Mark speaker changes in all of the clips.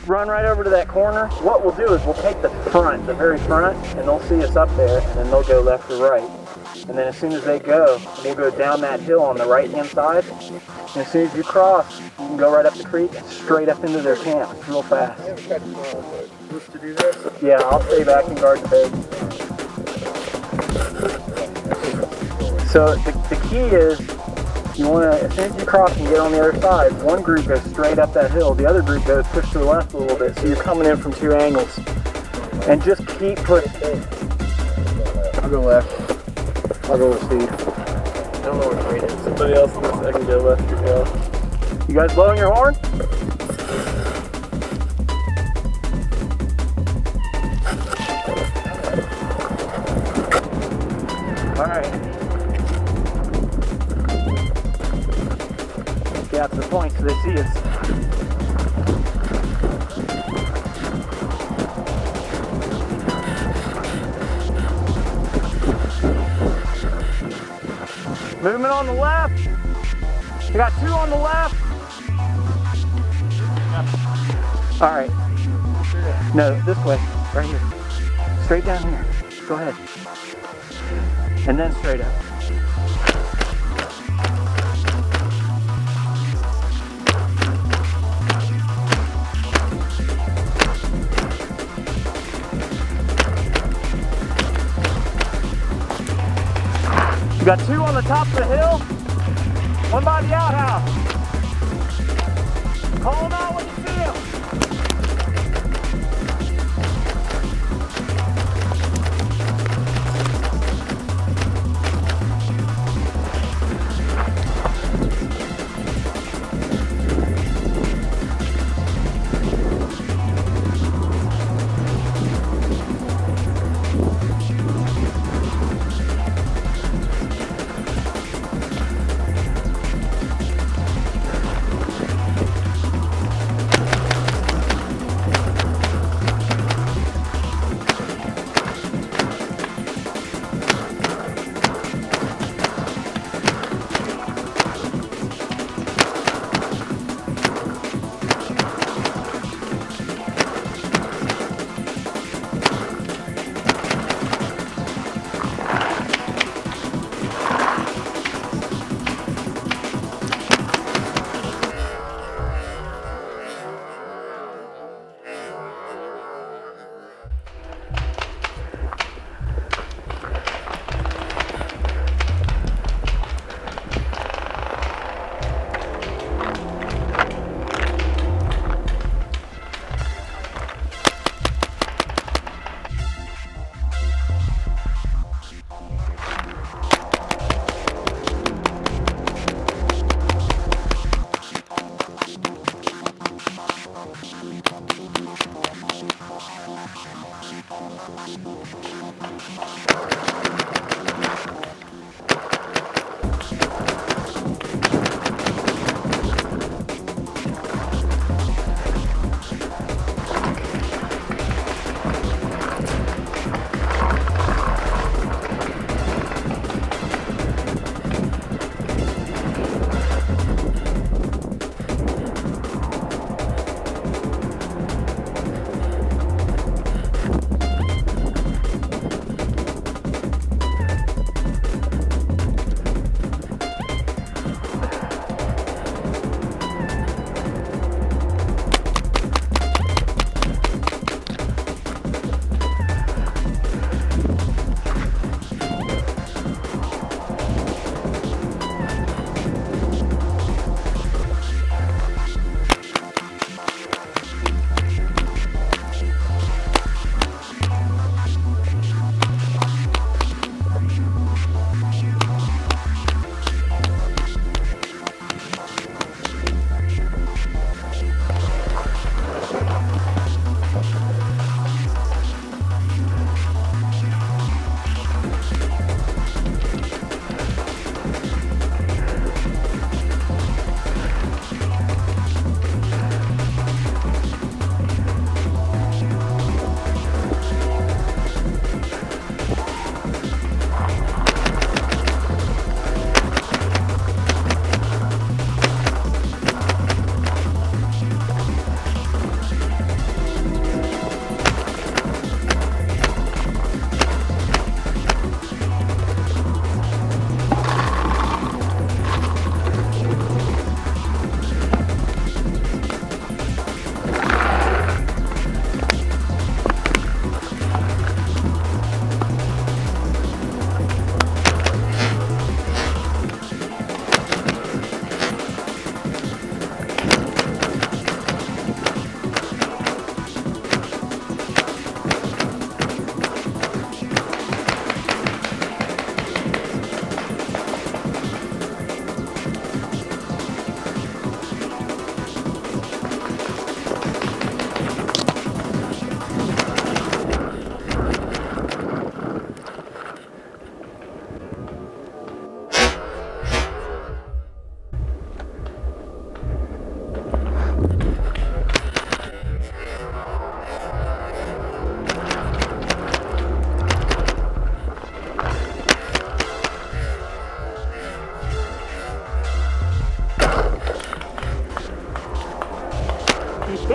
Speaker 1: run right over to that corner. What we'll do is we'll take the front, the very front, and they'll see us up there, and then they'll go left or right. And then as soon as they go, we'll go down that hill on the right-hand side. And as soon as you cross, you can go right up the creek and straight up into their camp. It's real fast.
Speaker 2: Supposed to do this?
Speaker 1: Yeah, I'll stay back and guard the bait. So the key is, you want to, as soon as you cross and get on the other side, one group goes straight up that hill, the other group goes push to the left a little bit, so you're coming in from two angles. And just keep pushing.
Speaker 2: I'll go left. I'll go with Steve.
Speaker 3: I don't know where Trey is. Somebody else in this, I can go left or go.
Speaker 1: You guys blowing your horn? Alright. Get out to the point so they see us. Movement on the left. You got two on the left. Alright. No, this way. Right here. Straight down here. Go ahead. And then straight up. You got two on the top of the hill, one by the outhouse. Call them out when you see them.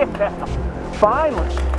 Speaker 1: Yeah, finally.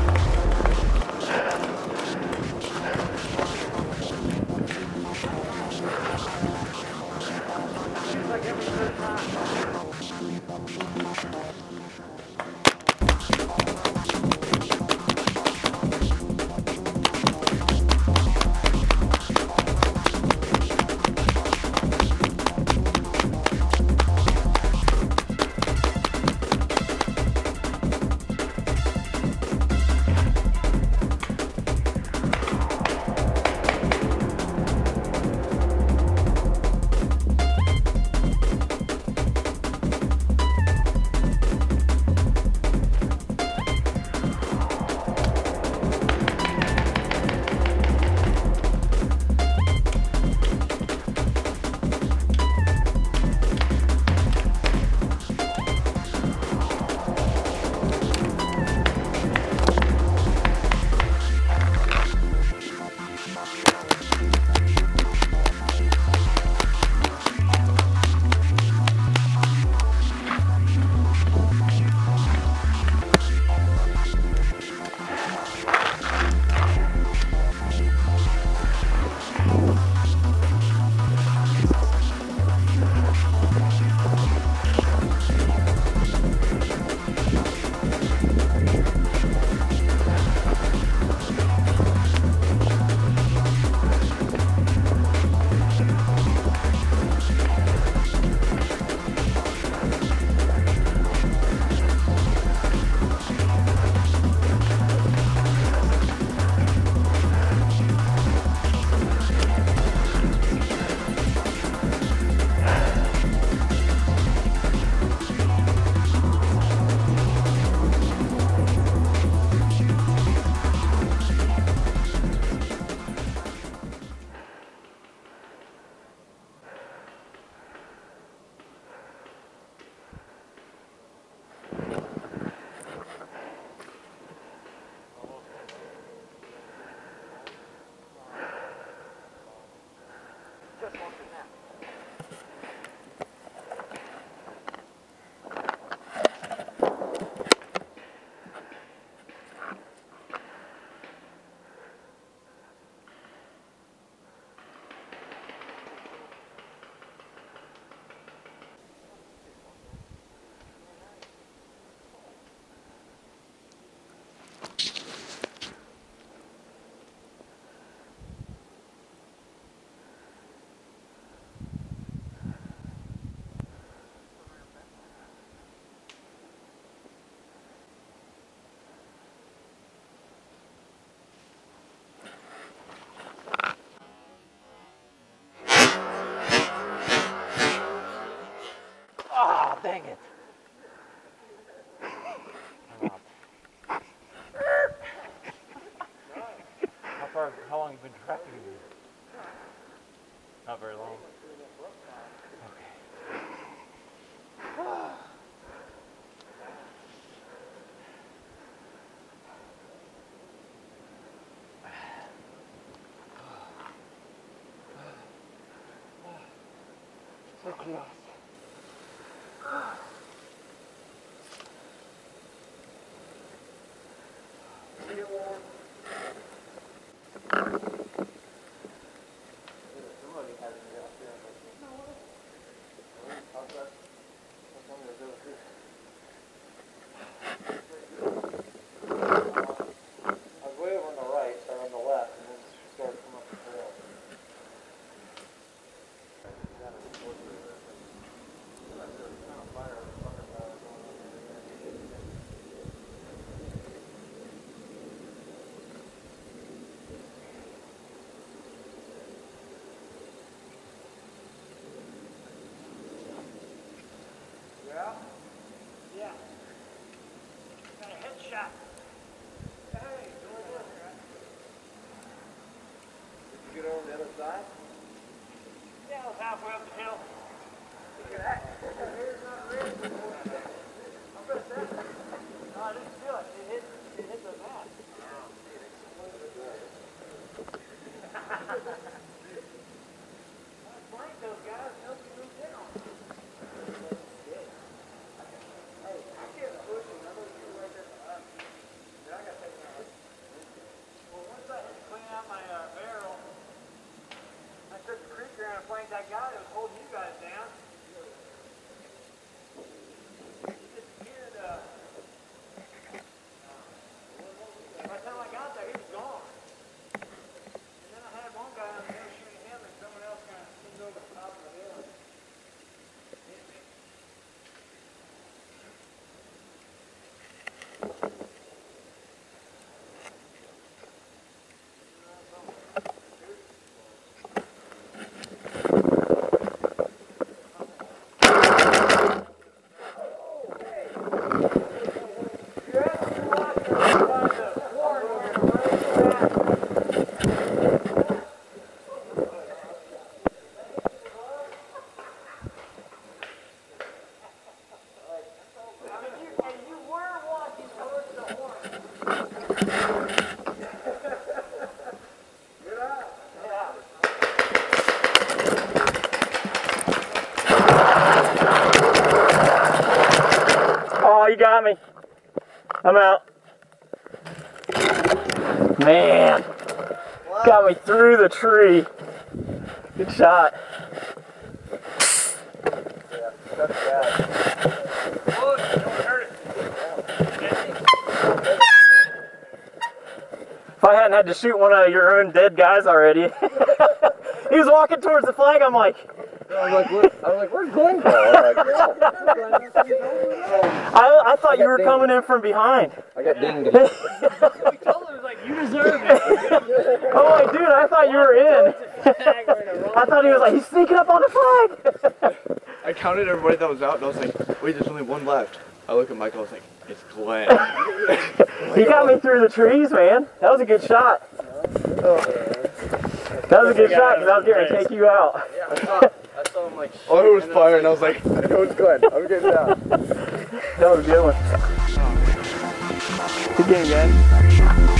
Speaker 1: Dang it. How long have you been tracking me? Not very long. So close. Oh, you got me. I'm out. Man. Got me through the tree. Good shot. If I hadn't had to shoot one of your own dead guys already. He was walking towards the flag, I'm like...
Speaker 2: I was like, where's Glenn go? I'm like,
Speaker 1: I thought you were coming in from behind.
Speaker 2: I got dinged.
Speaker 3: We told him, like, you deserve it.
Speaker 1: I'm like, dude, I thought you were in. I thought he was like, he's sneaking up on the flag.
Speaker 4: I counted everybody that was out and I was like, wait, there's only one left. I look at Michael, I was like, it's Glenn.
Speaker 1: He got me through the trees, man. That was a good shot. That was a good shot because I was getting to take you out.
Speaker 3: I saw him, like,
Speaker 4: All I heard was fire and I was like, I know it's Glenn. I'm getting down.
Speaker 1: That was a good one. Good game, guys.